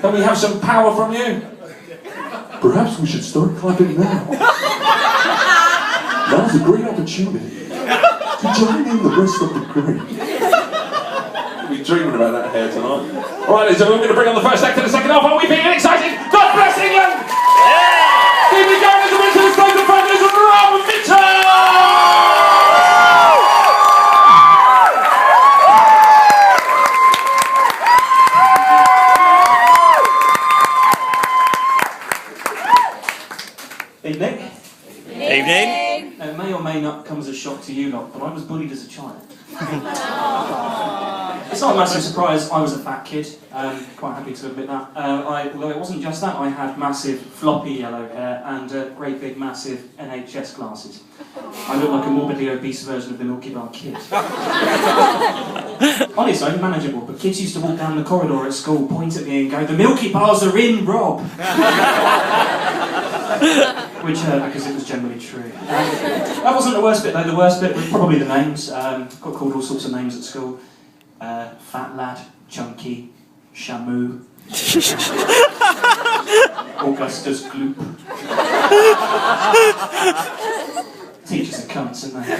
Can we have some power from you? Perhaps we should start clapping now. Now's a great opportunity to join in the rest of the group. We'll be dreaming about that hair tonight. Alright, so we're going to bring on the first act of the second half. Are we feeling excited? God bless England! Yeah! Keep it going as the winner of the Slogan Family is Rob Mitchell! Evening. Evening. It may or may not come as a shock to you lot, but I was bullied as a child. It's not a massive surprise, I was a fat kid, quite happy to admit that. Although it wasn't just that, I had massive floppy yellow hair and great big massive NHS glasses. I looked like a morbidly obese version of the Milky Bar Kid. Honestly, I'm manageable, but kids used to walk down the corridor at school, point at me and go, "The Milky Bars are in, Rob!" Which hurt because it was generally true. That wasn't the worst bit though, the worst bit was probably the names. Got called all sorts of names at school. Fat Lad, Chunky, Shamu, Augustus Gloop. Teachers are cunts, aren't they?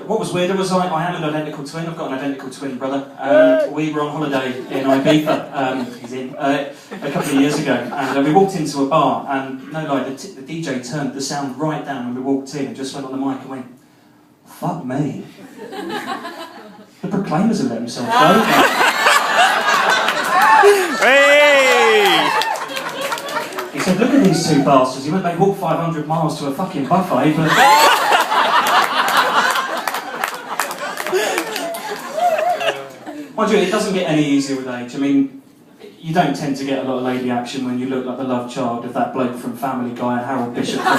What was weirder was I am an identical twin. I've got an identical twin brother. We were on holiday in Ibiza, he's in, a couple of years ago, and we walked into a bar, and no lie, the DJ turned the sound right down when we walked in and just went on the mic and went, "Fuck me. The Proclaimers have let themselves go." Hey! He said, "Look at these two bastards." He went, "They walked 500 miles to a fucking buffet, but..." Mind you, it doesn't get any easier with age. I mean, you don't tend to get a lot of lady action when you look like the love child of that bloke from Family Guy and Harold Bishop from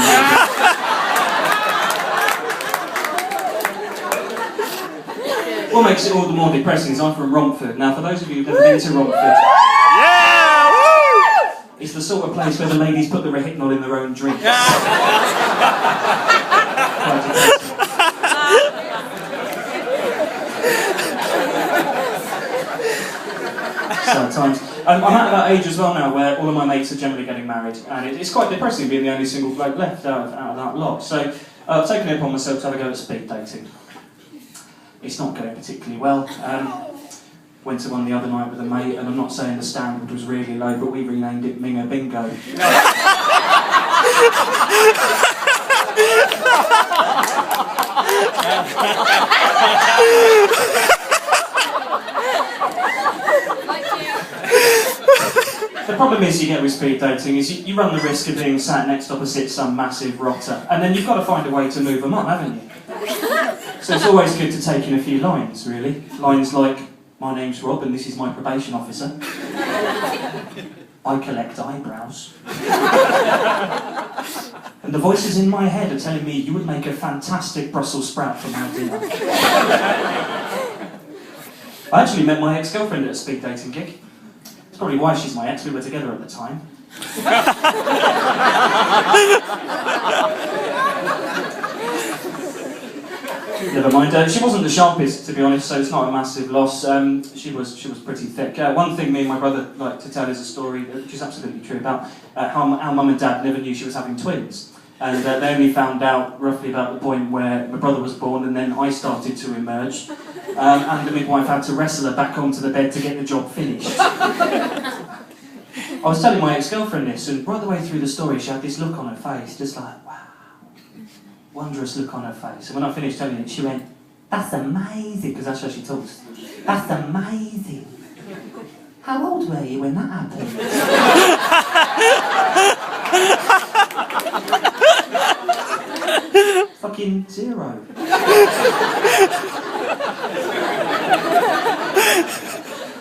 What makes it all the more depressing is I'm from Romford. Now, for those of you who've never been to Romford, Yeah! Woo! it's the sort of place where the ladies put the Rohypnol in their own drinks. Sometimes. I'm at that age as well now where all of my mates are generally getting married, and it's quite depressing being the only single bloke left out of that lot. So I've taken it upon myself to have a go at speed dating. It's not going particularly well. Went to one the other night with a mate, and I'm not saying the standard was really low, but we renamed it Mingo Bingo. The problem is you get with speed dating is you run the risk of being sat next opposite some massive rotter, and then you've got to find a way to move them on, haven't you? So it's always good to take in a few lines, really. Lines like, "My name's Rob and this is my probation officer. I collect eyebrows. And the voices in my head are telling me you would make a fantastic Brussels sprout for my dinner." I actually met my ex-girlfriend at a speed dating gig. It's probably why she's my ex, we were together at the time. Never mind. She wasn't the sharpest, to be honest, so it's not a massive loss. She was pretty thick. One thing me and my brother like to tell is a story, which is absolutely true, about how mum and dad never knew she was having twins. And they only found out roughly about the point where my brother was born, and then I started to emerge. And the midwife had to wrestle her back onto the bed to get the job finished. I was telling my ex-girlfriend this, and right the way through the story she had this look on her face, just like, wow. Wondrous look on her face. And when I finished telling it, she went, "That's amazing," because that's how she talks. "That's amazing. How old were you when that happened?" Fucking 0.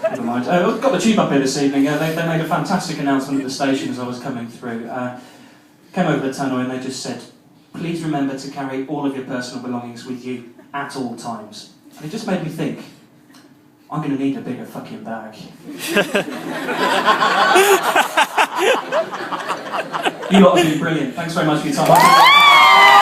Never mind. I've got the tube up here this evening. They made a fantastic announcement at the station as I was coming through. Came over the tunnel and they just said, "Please remember to carry all of your personal belongings with you at all times." And it just made me think, I'm going to need a bigger fucking bag. You lot have been brilliant. Thanks very much for your time.